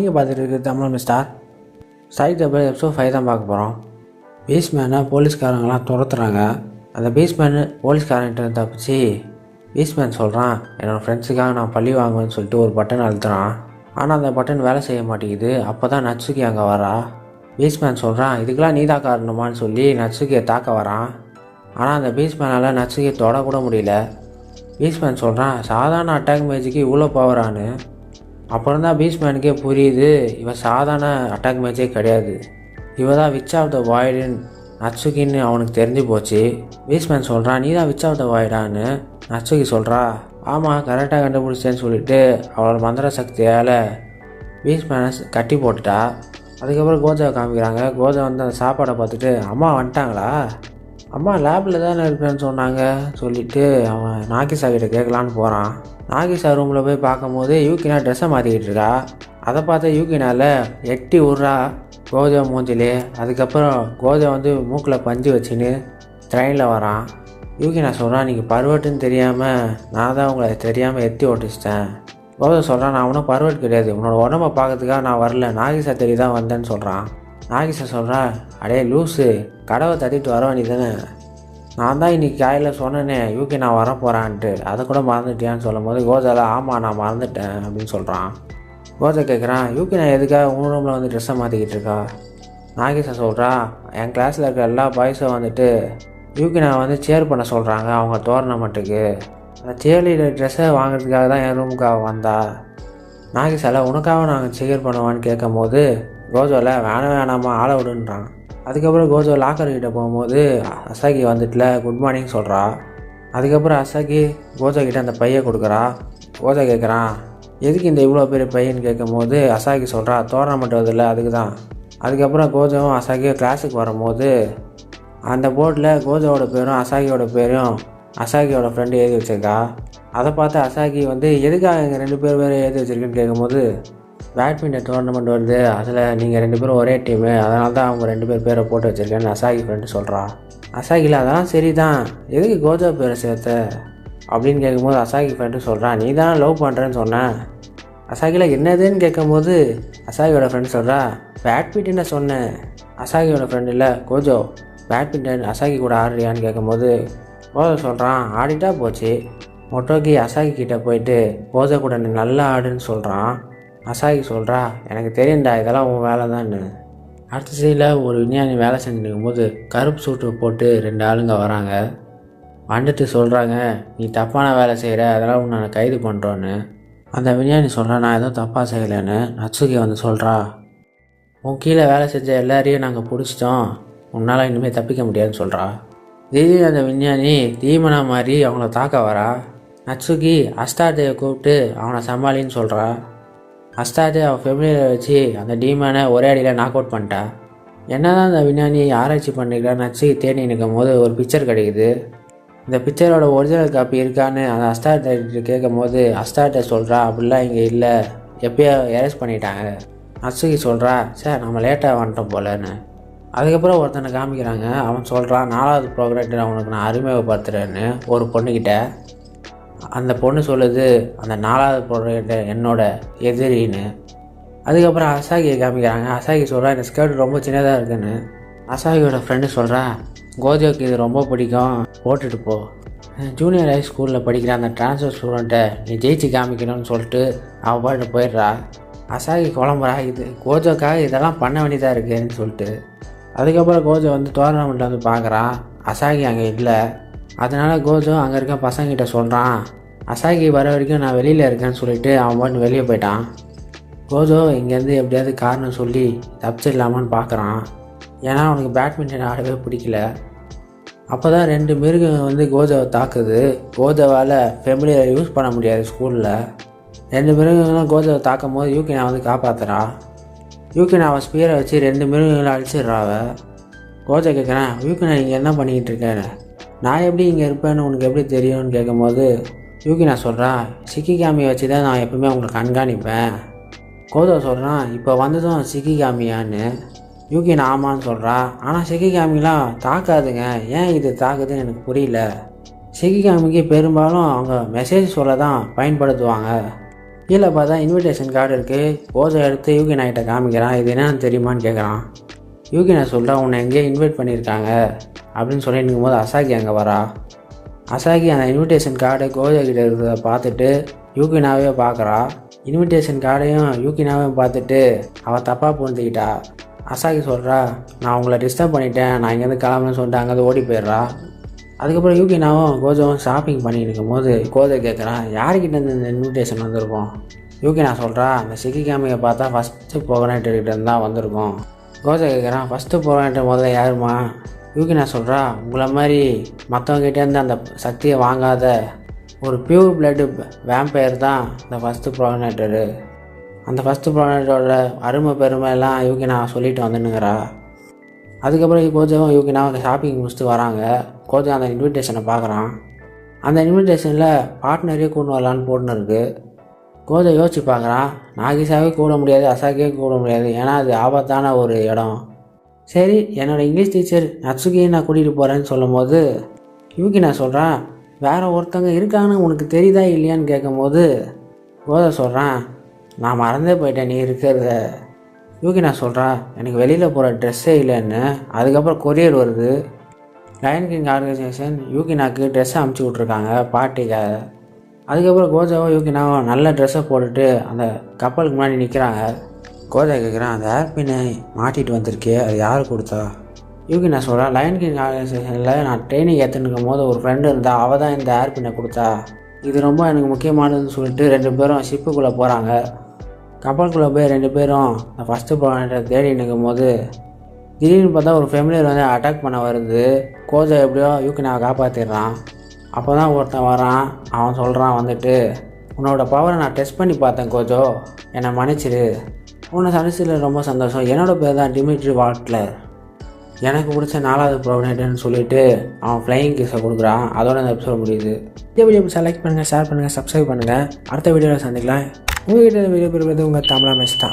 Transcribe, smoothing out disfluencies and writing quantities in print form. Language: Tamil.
நீங்கள் பார்த்துட்டு இருக்கிறது தமிழ் மிஸ்டார். சைட் டபுள் எபிசோட் 5 தான் பார்க்க போகிறோம். பேஸ்மேனை போலீஸ்காரங்களாம் துரத்துறாங்க. அந்த பேஸ்மேனு போலீஸ்காரன்கிட்ட தப்பிச்சு பேஸ்மேன் சொல்கிறான், என்னோடய ஃப்ரெண்ட்ஸுக்காக நான் பழி வாங்குவேன்னு சொல்லிட்டு ஒரு பட்டன் அழுத்துறான். ஆனால் அந்த பட்டன் வேலை செய்ய மாட்டேங்குது. அப்போ தான் நட்சுகி அங்கே வரா. பேஸ்மேன் சொல்கிறான், இதுக்கெல்லாம் நீ தான் காரணமான்னு சொல்லி நட்சுகியை தாக்க வரான். ஆனால் அந்த பேஸ்மேனால் நட்சுகியை தொடக்கூட முடியல. பேஸ்மேன் சொல்கிறான், சாதாரண அட்டாக் மேஜுக்கு இவ்வளோ பவரானு. அப்புறம் தான் பேஸ்மேனுக்கே புரியுது, இவன் சாதாரண அட்டாக் மேட்சே கிடையாது, இவன் தான் விச் ஆஃப் த வாய்டுன்னு நட்சுகின்னு அவனுக்கு தெரிஞ்சு போச்சு. பேஸ்மேன் சொல்கிறான், நீ தான் விச் ஆஃப் த வாய்டான்னு. நட்சுகி சொல்கிறா, ஆமாம் கரெக்டாக கண்டுபிடிச்சேன்னு சொல்லிட்டு அவளோட மந்திர சக்தியால் பேஸ்மேனை கட்டி போட்டுட்டா. அதுக்கப்புறம் கோஜாவை காமிக்கிறாங்க. கோஜா வந்து அந்த சாப்பாடை பார்த்துட்டு, அம்மா வந்துட்டாங்களா, அம்மா லேபில் தானே இருப்பேன்னு சொன்னாங்க சொல்லிவிட்டு அவன் நாகிசா கிட்ட கேட்கலான்னு போகிறான். நாகிசா ரூமில் போய் பார்க்கும்போது யூகினா ட்ரெஸ்ஸை மாற்றிக்கிட்டு இருக்கா. அதை பார்த்து யூகினால் எட்டி விட்றா கோஜா மூஞ்சிலே. அதுக்கப்புறம் கோஜா வந்து மூக்கில் பஞ்சு வச்சுன்னு ட்ரெயினில் வரான். யூகினா சொல்கிறான், நீங்கள் பருவட்டுன்னு தெரியாமல் நான் தான் உங்களை தெரியாமல் எத்தி ஓட்டிச்சிட்டேன். கோஜா சொல்கிறான், நான் ஒன்றும் பருவட் கிடையாது, உன்னோட உடம்பை பார்க்கறதுக்காக நான் வரல, நாகிசா தெரி தான் வந்தேன்னு சொல்கிறான். நாகிசா சொல்கிறா, அடே லூஸு, கடவை தட்டிட்டு வர வேண்டியதானே, நான் தான் இன்றைக்கி காலையில் சொன்னேனே யூகி நான் வர போகிறான்ட்டு, அதை கூட மறந்துட்டியான்னு சொல்லும் போது கோஜாவில் ஆமாம் நான் மறந்துட்டேன் அப்படின்னு சொல்கிறான். கோஜா கேட்குறான், யூகி நான் எதுக்காக உன் ரூமில் வந்து ட்ரெஸ்ஸை மாற்றிக்கிட்டு இருக்கா. நாகிசா சொல்கிறா, என் கிளாஸில் இருக்க எல்லா பாய்ஸும் வந்துட்டு யூகி நான் வந்து சேர் பண்ண சொல்கிறாங்க அவங்க டோர்னமெண்ட்டுக்கு, அந்த சேர்லீடர் ட்ரெஸ்ஸை வாங்குறதுக்காக தான் என் ரூமுக்காக வந்தா. நாகிசாவில் உனக்காக நாங்கள் சேர் பண்ணுவான்னு கேட்கும் போது கோஜோவில் வேணாமா ஆளை விடுன்றான். அதுக்கப்புறம் கோஜோ லாக்கர்கிட்ட போகும்போது அசாகி வந்துட்டுல குட் மார்னிங் சொல்கிறா. அதுக்கப்புறம் அசாகி கோஜோ கிட்ட அந்த பையை கொடுக்குறா. கோஜோ கேட்குறான், எதுக்கு இந்த இவ்வளோ பெரிய பையன்னு கேட்கும்போது அசாகி சொல்கிறா, டோர்னமெண்ட் வருதில்ல அதுக்கு தான். அதுக்கப்புறம் கோஜோவும் அசாகியும் கிளாஸுக்கு வரும்போது அந்த போர்டில் கோஜோவோட பேரும் அசாகியோட பேரும் அசாகியோட ஃப்ரெண்டு எழுதி வச்சிருக்கா. அதை பார்த்து அசாகி வந்து எதுக்காக எங்கள் 2 பேர் வேறு எழுதி வச்சுருக்குன்னு கேட்கும்போது, பேட்மிண்டன் டோர்னமெண்ட் வருது, அதில் நீங்கள் 2 பேரும் ஒரே டீமு, அதனால தான் அவங்க 2 பேர் பேரை போட்டு வச்சுருக்கேன்னு அசாகி ஃப்ரெண்டு சொல்கிறா. அசாகியில் அதெல்லாம் சரி தான், எதுக்கு கோஜோ பேரை சேர்த்த அப்படின்னு கேட்கும்போது அசாகி ஃப்ரெண்டு சொல்கிறான், நீ தானே லவ் பண்ணுறேன்னு சொன்னேன். அசாகியில் என்னதுன்னு கேட்கும்போது அசாகியோட ஃப்ரெண்டு சொல்கிறா, பேட்மிண்டனை சொன்னேன். அசாகியோட ஃப்ரெண்டு இல்லை கோஜோ, பேட்மிண்டன் அசாகி கூட ஆடுறியான்னு கேட்கும்போது கோஜோ சொல்கிறான், ஆடிட்டா போச்சு. மொட்டோக்கி அசாகி கிட்டே போயிட்டு கோஜோ கூட நீ நல்லா ஆடுன்னு சொல்கிறான். அசாகி சொல்கிறா, எனக்கு தெரியும்டா இதெல்லாம் உன் வேலை தான்னு. அடுத்த சைடில் ஒரு விஞ்ஞானி வேலை செஞ்சுட்டு இருக்கும்போது கருப்பு சூட்டு போட்டு 2 ஆளுங்க வராங்க. வந்துட்டு சொல்கிறாங்க, நீ தப்பான வேலை செய்கிற, அதெல்லாம் உன்னை நான் கைது பண்ணுறோன்னு. அந்த விஞ்ஞானி சொல்கிறான், நான் எதுவும் தப்பாக செய்யலைன்னு. நட்சுகி வந்து சொல்கிறா, உன் கீழே வேலை செஞ்ச எல்லாரையும் நாங்கள் பிடிச்சிட்டோம், உன்னால் இனிமேல் தப்பிக்க முடியாதுன்னு சொல்கிறா. திடீர்னு அந்த விஞ்ஞானி தீமனா மாதிரி அவங்கள தாக்க வரா. நட்சுகி அஸ்தார்டேயை கூப்பிட்டு அவனை சமாளின்னு சொல்கிறா. அஸ்தார்டே அவள் ஃபெமிலியில் வச்சு அந்த டீமனை ஒரே அடியில் நாக் அவுட் பண்ணிட்டா. என்ன தான் அந்த விஞ்ஞானி ஆராய்ச்சி பண்ணிக்கிறா நட்சுகி தேடி நிற்கும் போது ஒரு பிக்சர் கிடைக்குது. இந்த பிக்சரோட ஒரிஜினல் காப்பி இருக்கான்னு அந்த அஸ்தார்டே கேட்கும் போது அஸ்தார்டே சொல்கிறா, அப்படிலாம் இங்கே இல்லை, எப்பயோ எரேஸ் பண்ணிட்டாங்க. நட்சுகி சொல்கிறா, சார் நம்ம லேட்டாக வந்துட்டோம் போலன்னு. அதுக்கப்புறம் ஒருத்தனை காமிக்கிறாங்க. அவன் சொல்கிறான், 4வது ப்ரோக்ராக்டர் அவனுக்கு நான் அறிமுகப்படுத்துகிறேன்னு ஒரு பொண்ணுக்கிட்ட. அந்த பொண்ணு சொல்லுது, அந்த 4வது ப்ரோக்ராக்டர் என்னோட எதிரின்னு. அதுக்கப்புறம் அசாகியை காமிக்கிறாங்க. அசாகி சொல்கிறா, இந்த ஸ்கர்ட் ரொம்ப சின்னதாக இருக்குன்னு. அசாகியோட ஃப்ரெண்டு சொல்கிறா, கோஜோக்கு இது ரொம்ப பிடிக்கும், போட்டுட்டு போ. ஜூனியர் ஹை ஸ்கூலில் படிக்கிற அந்த ட்ரான்ஸ்ஃபர் ஸ்டூடெண்ட்டை நீ ஜெயிச்சு காமிக்கணும்னு சொல்லிட்டு அவள் பாட்டு போயிடுறா. அசாகி குழம்புறா, இது கோஜோக்காக இதெல்லாம் பண்ண வேண்டியதாக இருக்குன்னு சொல்லிட்டு. அதுக்கப்புறம் கோஜோ வந்து டோர்னமெண்ட்டில் வந்து பார்க்குறான். அசாகி அங்கே இல்லை. அதனால் கோஜோ அங்கே இருக்க பசங்கிட்ட சொல்கிறான், அசாகி வர வரைக்கும் நான் வெளியில் இருக்கேன்னு சொல்லிவிட்டு அவன் பாட்டு வெளியே போயிட்டான். கோஜோ இங்கேருந்து எப்படியாவது காரணம் சொல்லி தப்பிச்சிடலாமான்னு பார்க்குறான். ஏன்னா அவனுக்கு பேட்மிண்டன் ஆடவே பிடிக்கல. அப்போ தான் 2 மிருகம் வந்து கோஜோவை தாக்குது. கோஜோவால் ஃபெமிலியை யூஸ் பண்ண முடியாது ஸ்கூலில். 2 மிருகங்களும் கோஜோவை தாக்கும் போது யூகினா வந்து காப்பாற்றுறா. யூகினா அவன் ஸ்பீரை வச்சு 2 மிருகங்களை அழிச்சிடுறாவ. கோஜோ கேட்குறேன், யூகினா நீங்கள் என்ன பண்ணிக்கிட்டு இருக்கேன்னு, நான் எப்படி இங்கே இருப்பேன்னு உனக்கு எப்படி தெரியும்னு கேட்கும்போது யூகினா சொல்கிறா, சிக்கிகாமியை வச்சு தான் நான் எப்பவுமே உங்களை கண்காணிப்பேன். கோஜோ சொல்கிறான், இப்போ வந்ததும் சிக்கிகாமியான்னு. யூகினா ஆமான்னு சொல்கிறா. ஆனால் சிக்கிகாமிலாம் தாக்காதுங்க, ஏன் இது தாக்குதுன்னு எனக்கு புரியல. சிக்கிகாமிக்கு பெரும்பாலும் அவங்க மெசேஜ் சொல்ல தான் பயன்படுத்துவாங்க, கீழே பார்த்தா இன்விடேஷன் கார்டு இருக்குது. கோஜோ எடுத்து யூகினா கிட்ட காமிக்கிறான். இது என்னன்னு தெரியுமான்னு கேட்குறான். யூகினா சொல்கிறா, உன்னை எங்கேயோ இன்வைட் பண்ணியிருக்காங்க அப்படின்னு சொல்லிட்டு இருக்கும்போது அசாகி அங்கே வரா. அசாகி அந்த இன்விடேஷன் கார்டு கோஜோ கிட்ட இருக்கிறத பார்த்துட்டு யூகினாவே பார்க்குறா. இன்விடேஷன் கார்டையும் யூகினாவையும் பார்த்துட்டு அவள் தப்பாக புரிஞ்சுக்கிட்டா. அசாகி சொல்கிறா, நான் உங்களை டிஸ்டர்ப் பண்ணிட்டேன், நான் இங்கேருந்து கிளம்புன்னு சொல்லிட்டு அங்கேருந்து ஓடி போயிடுறா. அதுக்கப்புறம் யூகினாவும் கோஜோவும் ஷாப்பிங் பண்ணிட்டு இருக்கும்போது கோஜோ கேட்குறான், யார்கிட்ட இந்த இன்விடேஷன் வந்திருக்கும்? யூகினா சொல்கிறா, அந்த சிக்கிகாமியை பார்த்தா ஃபஸ்ட்டு ப்ரோக்ரானேட்டர்கிட்ட தான் வந்திருக்கும். கோஜோ கேட்குறான், ஃபஸ்ட்டு ப்ரோக்ரானேட்டர் முதல்ல யாருமா? யூகினா சொல்கிறா, உங்களை மாதிரி மற்றவங்ககிட்டேருந்து அந்த சக்தியை வாங்காத ஒரு பியூர் பிளட்டு வேம்பயர் தான் இந்த ஃபஸ்ட்டு ப்ரோக்ரானேட்டரு. அந்த ஃபஸ்ட்டு ப்ரோக்ரானேட்டரோட அருமை பெருமையெல்லாம் யூகினா சொல்லிட்டு வந்துனுங்கிறா. அதுக்கப்புறம் கோஜோவும் யூகினாவும் ஷாப்பிங் முடிச்சுட்டு வராங்க. கோஜோ அந்த இன்விடேஷனை பார்க்குறான். அந்த இன்விடேஷனில் பார்ட்னரே கூட்டு வரலான்னு போட்டுன்னு இருக்குது. கோஜோ யோசிச்சு பார்க்குறான், நாகிசாவே கூட முடியாது, அசாகியே கூட முடியாது, ஏன்னா அது ஆபத்தான ஒரு இடம். சரி, என்னோடய இங்கிலீஷ் டீச்சர் நட்சுகியை நான் கூட்டிகிட்டு போகிறேன்னு சொல்லும் போது யூகினா சொல்கிறான், வேறு ஒருத்தங்க இருக்காங்கன்னு உனக்கு தெரியுதா இல்லையான்னு கேட்கும்போது கோஜோ சொல்கிறான், நான் மறந்தே போயிட்டேன் நீ இருக்கிறத. யூகினா சொல்கிறா, எனக்கு வெளியில் போகிற ட்ரெஸ்ஸே இல்லைன்னு. அதுக்கப்புறம் கொரியர் வருது. லயன் கிங் ஆர்கனைசேஷன் யூகினாக்கு ட்ரெஸ்ஸை அமுச்சு விட்ருக்காங்க பார்ட்டிக்காக. அதுக்கப்புறம் கோஜோவும் யூகினாவும் நல்ல ட்ரெஸ்ஸை போட்டுட்டு அந்த கப்பலுக்கு முன்னாடி நிற்கிறாங்க. கோஜோ கேட்குறான், அந்த ஏர்பினை மாட்டிட்டு வந்திருக்கே, அது யார் கொடுத்தா? யூகினா சொல்கிறா, லயன் கிங் ஆர்கனைசேஷனில் நான் ட்ரைனிங் ஏற்றுனுக்கும் போது ஒரு ஃப்ரெண்டு இருந்தா, அவள் தான் இந்த ஏர்பினை கொடுத்தா. இது ரொம்ப எனக்கு முக்கியமானதுன்னு சொல்லிட்டு 2 பேரும் ஷிப்புக்குள்ளே போகிறாங்க. கப்பலுக்குள்ளே போய் 2 பேரும் அந்த ஃபஸ்ட்டு ப்ரோக்ரானேட்டரை தேடி நிற்கும் போது திடீர்னு பார்த்தா ஒரு ஃபெமிலியர் வந்து அட்டாக் பண்ண வருது. கோஜோ எப்படியோ யூகினாவை காப்பாற்றிடுறான். அப்போ தான் ஒருத்தன் வரான். அவன் சொல்கிறான் வந்துட்டு, உன்னோட பவரை நான் டெஸ்ட் பண்ணி பார்த்தேன் கோஜோ, என்னை மன்னிச்சிரு. உன்னை சந்திச்சதில் ரொம்ப சந்தோஷம். என்னோடய பேர் தான் டிமிட்ரி வாட்லர். எனக்கு பிடிச்ச 4வது ப்ரோக்ரானேட்டர்னு சொல்லிட்டு அவன் ஃப்ளையிங் கிஸை கொடுக்குறான். அதோட அந்த எபிசோட் முடியுது. இந்த வீடியோ பிடிச்சா லைக் பண்ணுங்கள், ஷேர் பண்ணுங்கள், சப்ஸ்கிரைப் பண்ணுங்கள். அடுத்த வீடியோவில் சந்திக்கலாம். உங்கள்கிட்ட வீடியோ பெறுவது உங்கள் தமிழா மெஸ்டா.